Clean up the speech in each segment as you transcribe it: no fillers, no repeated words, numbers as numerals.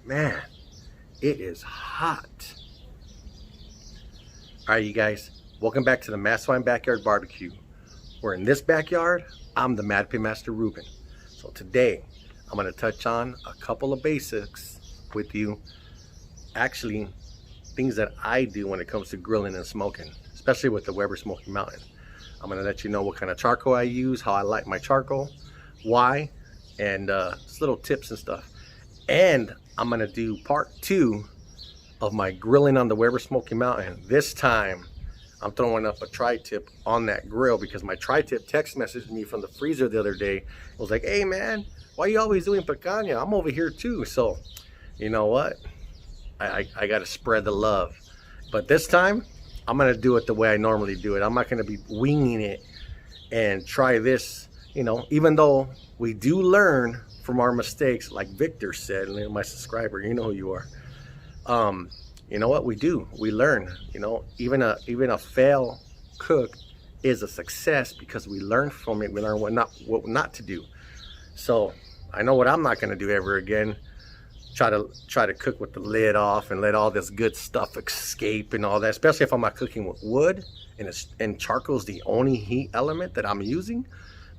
Man, it is hot. All right, you guys, welcome back to the Swine Backyard Barbecue. Where in this backyard, I'm the Mad Pit Master Ruben. So today, I'm gonna touch on a couple of basics with you. Actually, things that I do when it comes to grilling and smoking, especially with the Weber Smoky Mountain. I'm gonna let you know what kind of charcoal I use, how I light my charcoal, why, and just little tips and stuff. And I'm gonna do part 2 of my grilling on the Weber Smoky Mountain. This time, I'm throwing up a Tritip on that grill because my Tritip text messaged me from the freezer the other day. It was like, hey man, why are you always doing picanha? I'm over here too. So, you know what? I gotta spread the love. But this time, I'm gonna do it the way I normally do it. I'm not gonna be winging it and try this, you know, even though we do learn from our mistakes, like Victor said, and my subscriber, you know who you are. You know what we do? We learn. You know, even a fail cook is a success because we learn from it. We learn what not to do. So I know what I'm not going to do ever again. Try to cook with the lid off and let all this good stuff escape and all that. Especially if I'm not cooking with wood and charcoal is the only heat element that I'm using.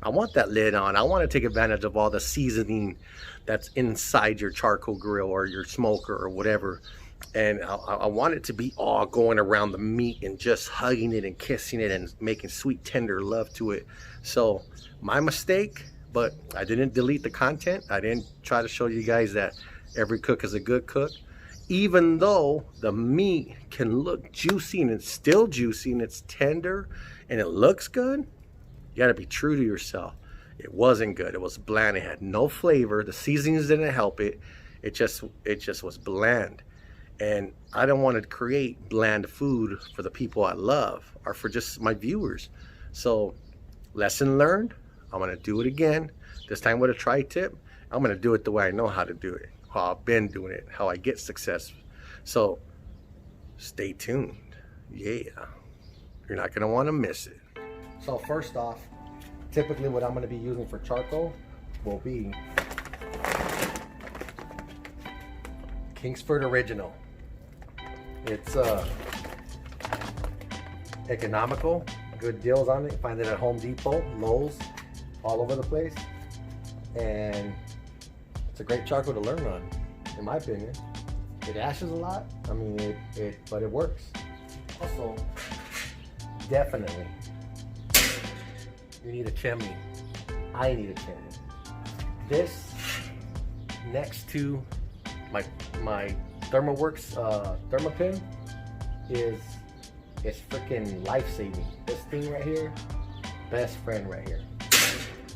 I want that lid on. I want to take advantage of all the seasoning that's inside your charcoal grill or your smoker or whatever. And I want it to be all going around the meat and just hugging it and kissing it and making sweet, tender love to it. So my mistake, but I didn't delete the content. I didn't try to show you guys that every cook is a good cook. Even though the meat can look juicy and it's still juicy and it's tender and it looks good, you got to be true to yourself. It wasn't good. It was bland. It had no flavor. The seasonings didn't help it. It just was bland. And I don't want to create bland food for the people I love or for just my viewers. So, lesson learned. I'm going to do it again. This time with a Tritip. I'm going to do it the way I know how to do it. How I've been doing it. How I get success. So, stay tuned. Yeah. You're not going to want to miss it. So first off, typically what I'm going to be using for charcoal will be Kingsford Original. It's economical, good deals on it. You find it at Home Depot, Lowe's, all over the place. And it's a great charcoal to learn on, in my opinion. It ashes a lot, I mean, but it works. Also, definitely, you need a chimney. I need a chimney. This next to my Thermo Pin is freaking life-saving. This thing right here, best friend right here.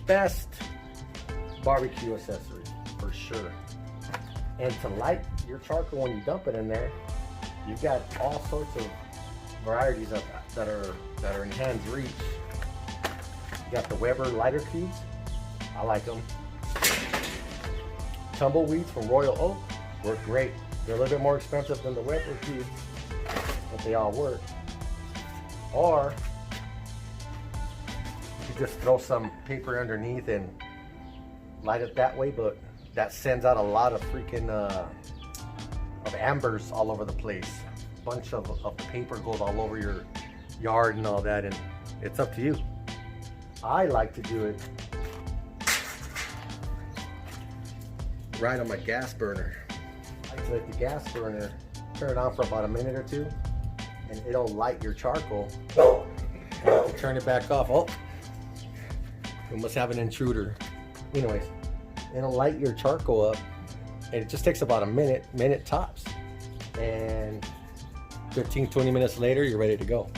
Best barbecue accessory for sure. And to light your charcoal when you dump it in there, you've got all sorts of varieties of that are in hand's reach. You got the Weber lighter cubes. I like them. Tumbleweeds from Royal Oak work great. They're a little bit more expensive than the Weber cubes, but they all work. Or you just throw some paper underneath and light it that way, but that sends out a lot of freaking of ambers all over the place. A bunch of the paper goes all over your yard and all that, and it's up to you. I like to do it right on my gas burner. I like to let the gas burner turn it on for about a minute or two, and it'll light your charcoal. And you can turn it back off. Oh, we must have an intruder. Anyways, it'll light your charcoal up, and it just takes about a minute tops. And 15-20 minutes later, you're ready to go.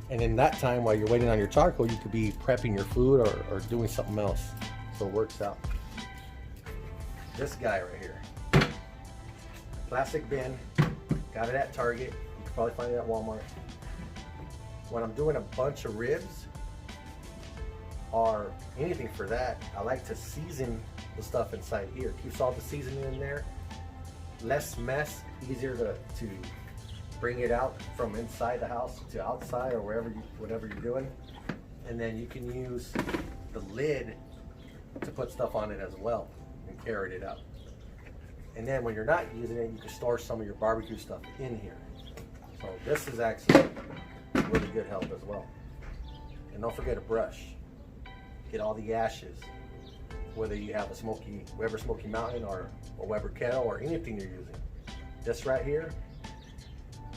And in that time, while you're waiting on your charcoal, you could be prepping your food or doing something else. So it works out. This guy right here. Plastic bin. Got it at Target. You can probably find it at Walmart. When I'm doing a bunch of ribs or anything for that, I like to season the stuff inside here. Keeps all the seasoning in there. Less mess, easier to bring it out from inside the house to outside or whatever you're doing. And then you can use the lid to put stuff on it as well and carry it out. And then when you're not using it, you can store some of your barbecue stuff in here. So this is actually really good help as well. And don't forget a brush. Get all the ashes, whether you have a Weber Smoky Mountain or a Weber Kettle or anything you're using. This right here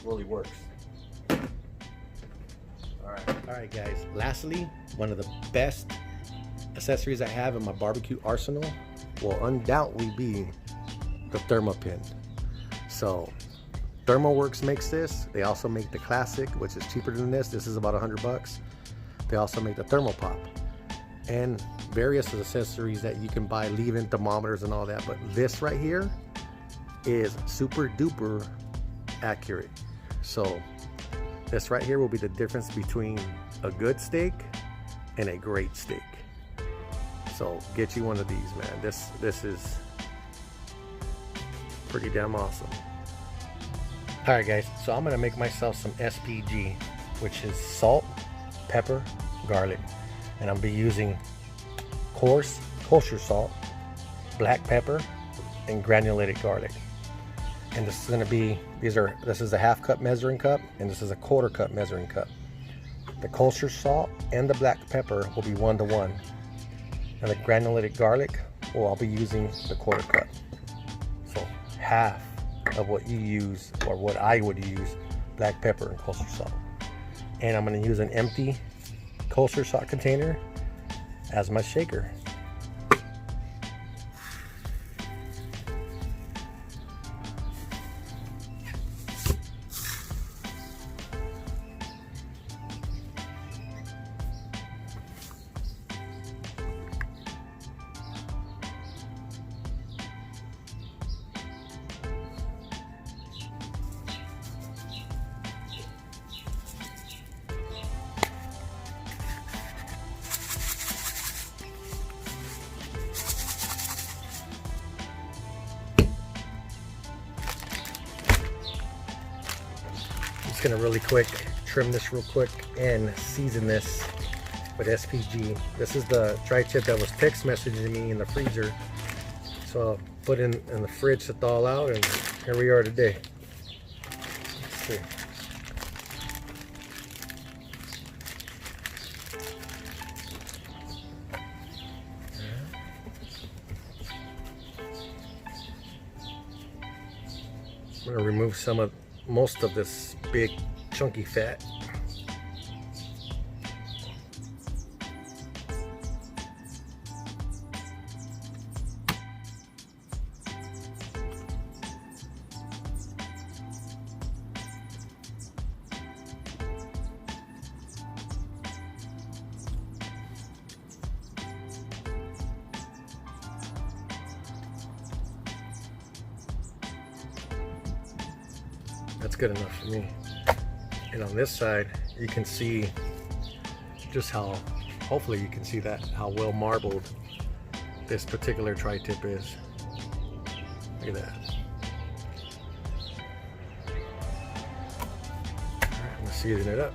really works. All right guys, lastly, one of the best accessories I have in my barbecue arsenal will undoubtedly be the Thermo Pin. So ThermoWorks makes this. They also make the classic, which is cheaper than this. This is about $100. They also make the Thermo Pop and various accessories that you can buy, leave-in thermometers and all that. But this right here is super duper accurate. So this right here will be the difference between a good steak and a great steak. So get you one of these, man. This is pretty damn awesome. All right guys, so I'm gonna make myself some SPG, which is salt, pepper, garlic, and I'll be using coarse kosher salt, black pepper, and granulated garlic. And this is gonna be, this is a half cup measuring cup, and this is a quarter cup measuring cup. The kosher salt and the black pepper will be 1 to 1, and the granulated garlic, well, I'll be using the quarter cup. So half of what you use, or what I would use, black pepper and kosher salt. And I'm going to use an empty kosher salt container as my shaker. Gonna really quick trim this real quick and season this with SPG. This is the Tritip that was text messaging me in the freezer, so I'll put in the fridge to thaw out, and here we are today. Let's see. I'm gonna remove most of this big chunky fat. That's good enough for me. And on this side, you can see just how, hopefully you can see that, how well marbled this particular tri-tip is. Look at that. All right, I'm gonna season it up.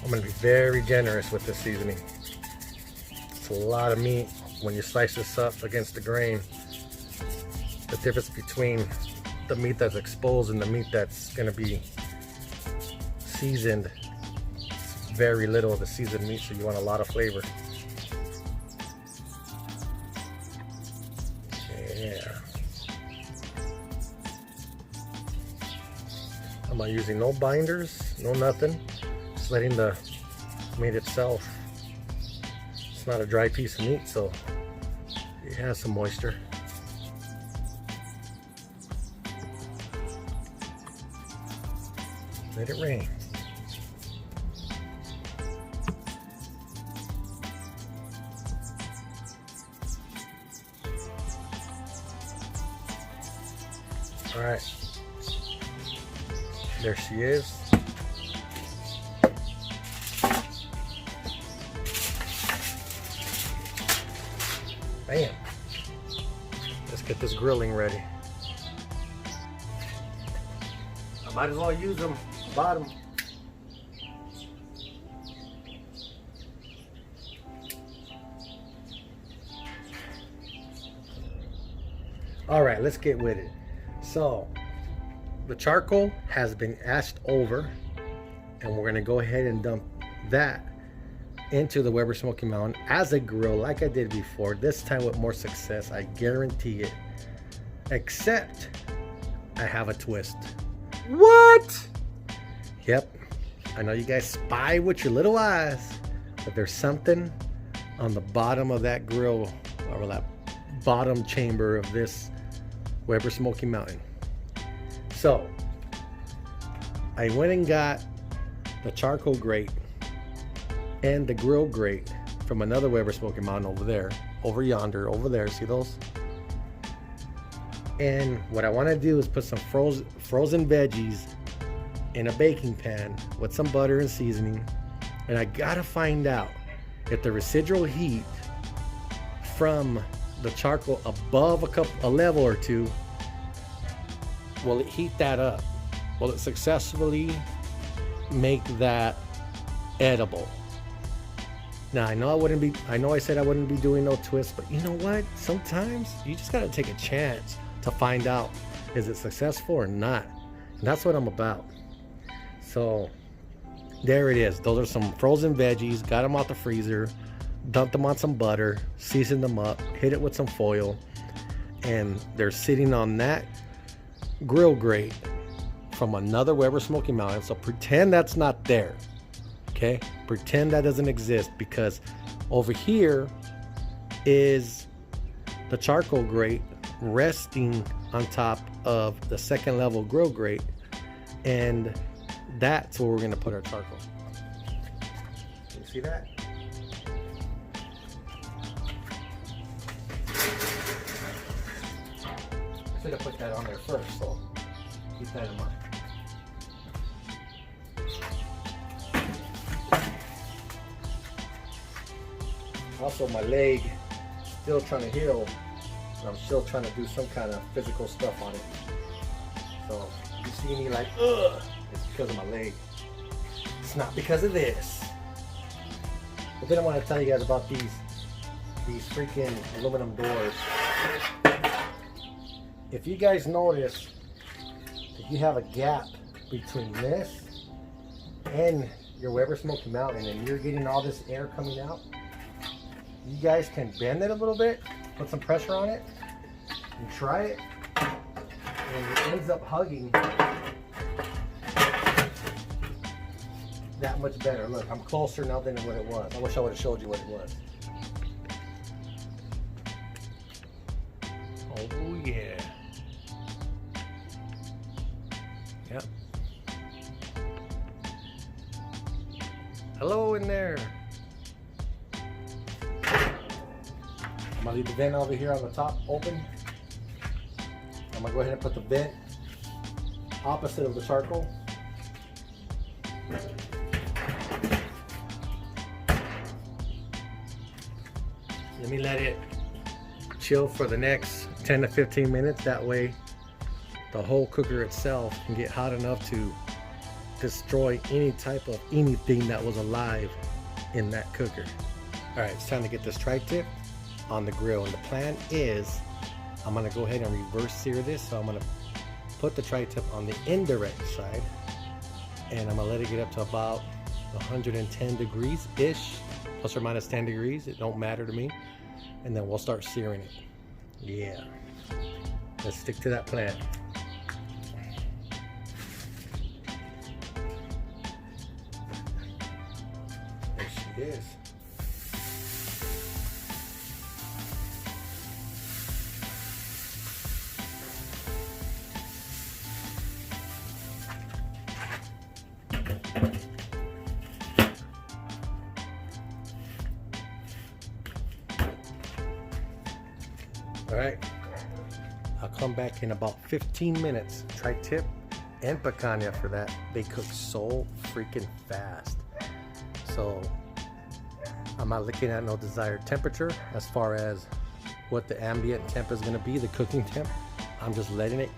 I'm going to be very generous with this seasoning. It's a lot of meat. When you slice this up against the grain, the difference between the meat that's exposed and the meat that's going to be seasoned, it's very little of the seasoned meat, so you want a lot of flavor. Yeah. I'm not using no binders, no nothing. Just letting the meat itself, it's not a dry piece of meat, so it has some moisture. Let it rain. All right, there she is. Bam. Let's get this grilling ready. I might as well use them bottom. All right, let's get with it. So the charcoal has been ashed over, and we're gonna go ahead and dump that into the Weber Smoky Mountain as a grill like I did before, this time with more success, I guarantee it. Except I have a twist. What? Yep, I know you guys spy with your little eyes, but there's something on the bottom of that grill, or that bottom chamber of this Weber Smoky Mountain. So I went and got the charcoal grate and the grill grate from another Weber Smoky Mountain over there, over yonder, over there. See those? And what I want to do is put some frozen veggies in a baking pan with some butter and seasoning. And I gotta find out if the residual heat from the charcoal above a level or two, will it heat that up? Will it successfully make that edible? Now I know I said I wouldn't be doing no twists, but you know what? Sometimes you just gotta take a chance to find out, is it successful or not? And that's what I'm about. So there it is. Those are some frozen veggies. Got them out the freezer, dumped them on some butter, seasoned them up, hit it with some foil, and they're sitting on that grill grate from another Weber Smoky Mountain. So pretend that's not there. Okay, pretend that doesn't exist, because over here is the charcoal grate resting on top of the second level grill grate, and that's where we're going to put our charcoal. Can you see that? I should have put that on there first, so keep that in mind. Also, my leg still trying to heal, and I'm still trying to do some kind of physical stuff on it. So you see me like, ugh, it's because of my leg. It's not because of this. But then I want to tell you guys about these freaking aluminum doors. If you guys notice, if you have a gap between this and your Weber Smoky Mountain, and you're getting all this air coming out, you guys can bend it a little bit, put some pressure on it, and try it, and it ends up hugging that much better. Look, I'm closer now than what it was. I wish I would have showed you what it was. Oh yeah. Yep. Hello in there. I'm gonna leave the vent over here on the top open. I'm gonna go ahead and put the vent opposite of the charcoal. Let me let it chill for the next 10 to 15 minutes. That way the whole cooker itself can get hot enough to destroy any type of anything that was alive in that cooker. All right, it's time to get this tri-tip on the grill, and the plan is I'm going to go ahead and reverse sear this. So I'm going to put the tri-tip on the indirect side, and I'm going to let it get up to about 110 degrees ish, plus or minus 10 degrees. It don't matter to me. And then we'll start searing it. Yeah, let's stick to that plan. There she is. All right, I'll come back in about 15 minutes. Tri-tip and picanha for that. They cook so freaking fast. So I'm not looking at no desired temperature as far as what the ambient temp is going to be, the cooking temp. I'm just letting it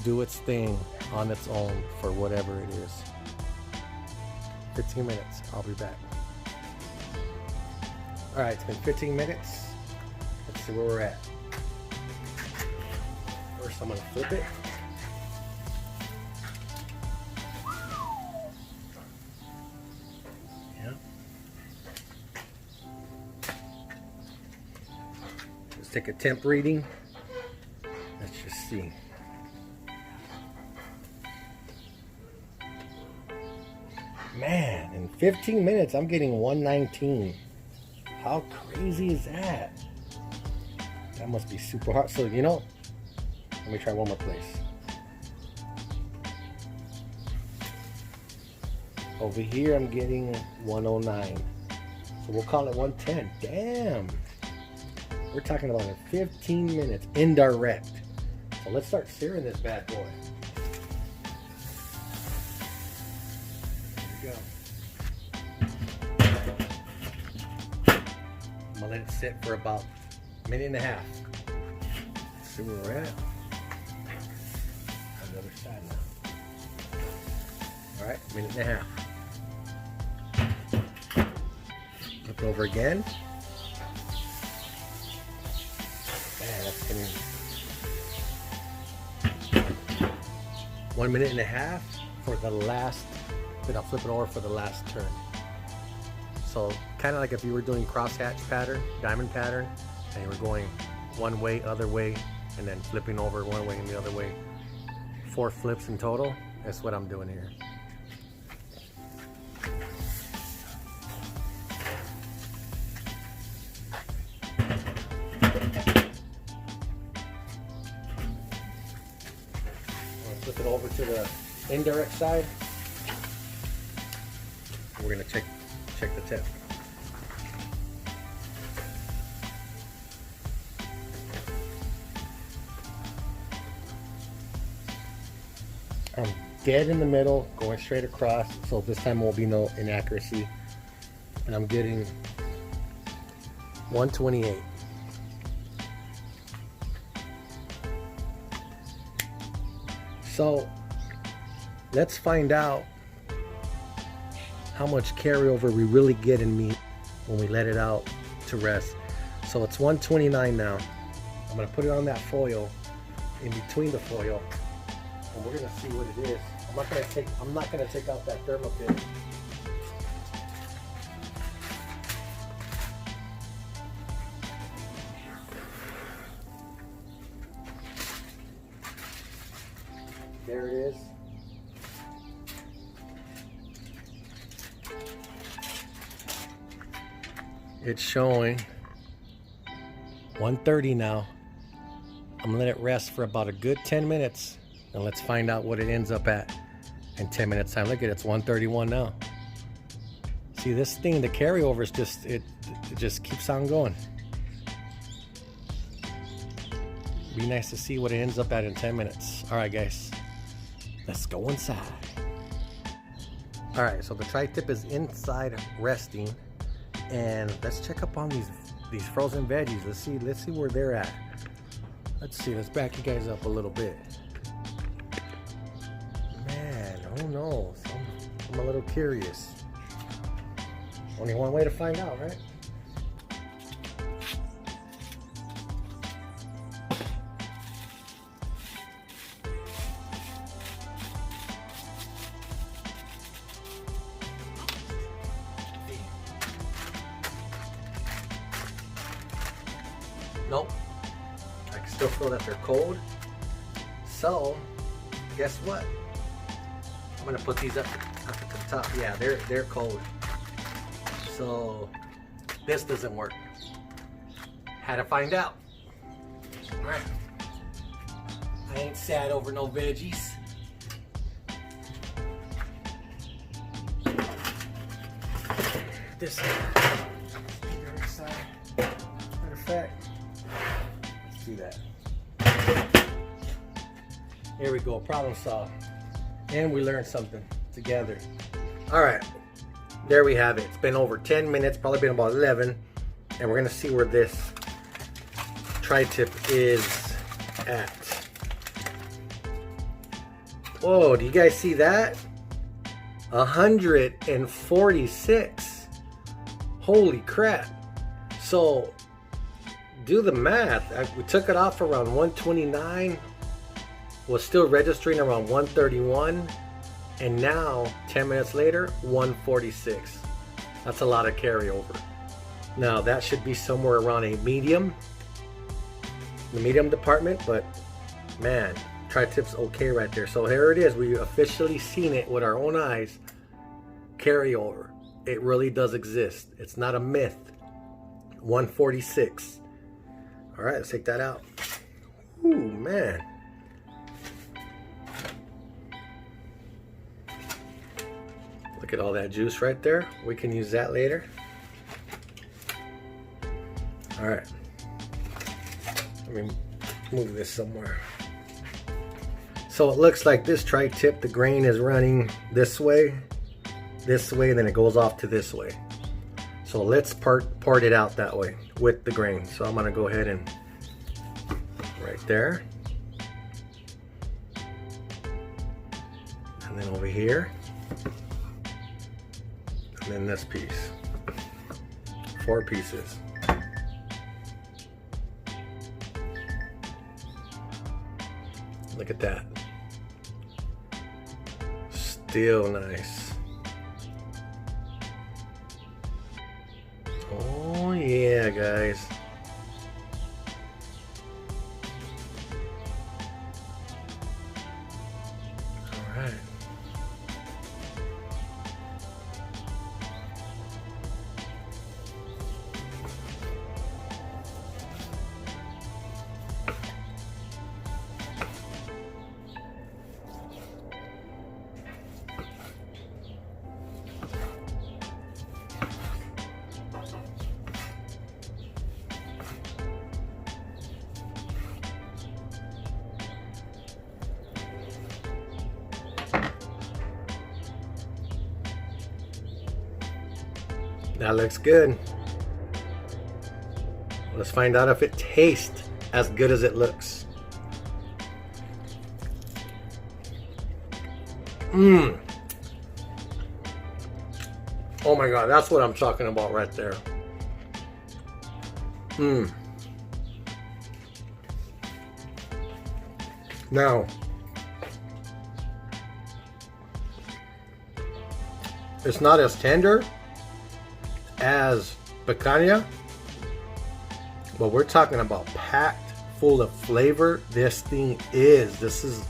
do its thing on its own for whatever it is. 15 minutes, I'll be back. All right, it's been 15 minutes. Let's see where we're at. First, I'm gonna flip it. Yeah. Let's take a temp reading. Let's just see. Man, in 15 minutes, I'm getting 119. How crazy is that? That must be super hot. So, you know, let me try one more place. Over here, I'm getting 109. So we'll call it 110. Damn. We're talking about in 15 minutes, indirect. So let's start searing this bad boy. There we go. I'm gonna let it sit for about a minute and a half. Let's see where we're at. On the other side now. All right, minute and a half. Flip over again. Man, that's getting 1 minute and a half for the last. Then I'll flip it over for the last turn. So kind of like if you were doing crosshatch pattern, diamond pattern, and you were going one way, other way, and then flipping over one way and the other way. 4 flips in total. That's what I'm doing here. Flip it over to the indirect side. We're gonna check the tip. I'm dead in the middle, going straight across, so this time won't be no inaccuracy. And I'm getting 128. So let's find out how much carryover we really get in meat when we let it out to rest. So it's 129 now. I'm gonna put it on that foil, in between the foil, and we're gonna see what it is. I'm not gonna take out that Thermo Pin. There it is. It's showing 130 now. I'm gonna let it rest for about a good 10 minutes, and let's find out what it ends up at in 10 minutes time. Look at it, it's 131 now. See, this thing, the carryover is just, it just keeps on going. Be nice to see what it ends up at in 10 minutes. All right, guys, let's go inside. All right, so the tri-tip is inside resting, and let's check up on these frozen veggies. Let's see where they're at. Let's see, let's back you guys up a little bit. Man, who knows? I'm a little curious. Only one way to find out, right? Nope. I can still feel that they're cold. So, guess what? I'm gonna put these up at the top. Yeah, they're cold. So this doesn't work. Had to find out. All right. I ain't sad over no veggies. This side. Matter of fact, let's do that. Here we go, problem solved. And we learned something together. All right, there we have it. It's been over 10 minutes, probably been about 11. And we're gonna see where this tri-tip is at. Whoa, do you guys see that? 146. Holy crap. So do the math. We took it off around 129, was still registering around 131, and now 10 minutes later 146. That's a lot of carryover. Now that should be somewhere around a medium, the medium department, but man, tri-tip's okay right there. So here it is. We officially seen it with our own eyes. Carryover. It really does exist. It's not a myth. 146. All right, let's take that out. Ooh, man. Look at all that juice right there. We can use that later. All right. Let me move this somewhere. So it looks like this tri-tip, the grain is running this way, and then it goes off to this way. So let's part it out that way with the grain. So I'm gonna go ahead and right there. And then over here. And then this piece. 4 pieces. Look at that. Still nice. Oh yeah, guys. All right. That looks good. Let's find out if it tastes as good as it looks. Mmm. Oh my God, that's what I'm talking about right there. Mmm. Now, it's not as tender as picanha, but we're talking about packed full of flavor. This thing is. This is.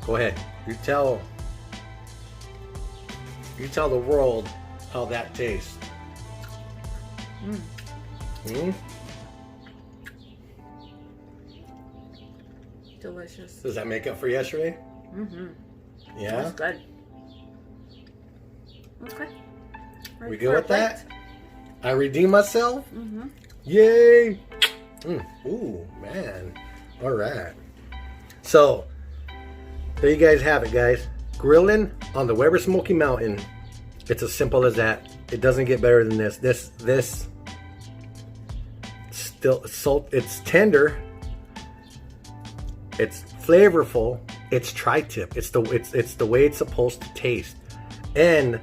Go ahead. You tell the world how that tastes. Mm. Mm? Delicious. Does that make up for yesterday? Mm-hmm. Yeah. That's good. Okay. We good with that? I redeem myself? Mm-hmm. Yay! Ooh, man. All right. So, there you guys have it, guys. Grilling on the Weber Smoky Mountain. It's as simple as that. It doesn't get better than this. This still salt. It's tender. It's flavorful. It's tri-tip. It's the way it's supposed to taste. And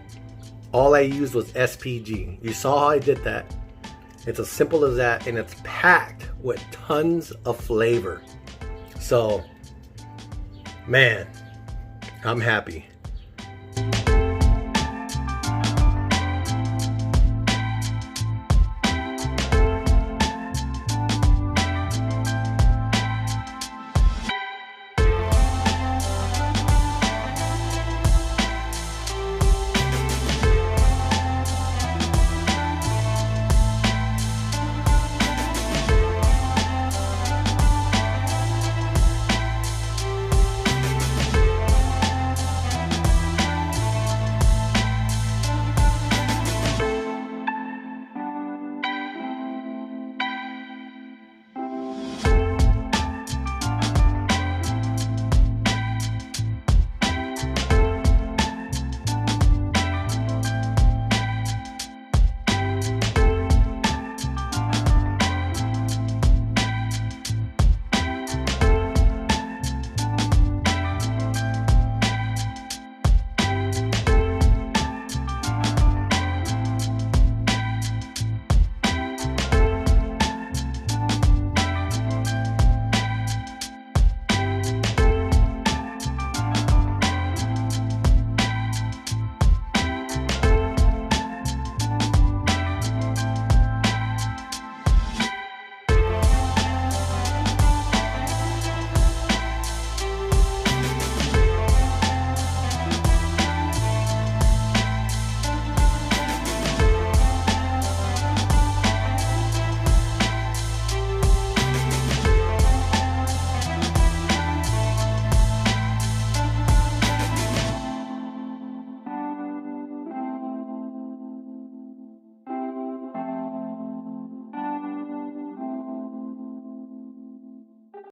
all I used was SPG. You saw how I did that. It's as simple as that, and it's packed with tons of flavor. So, man, I'm happy.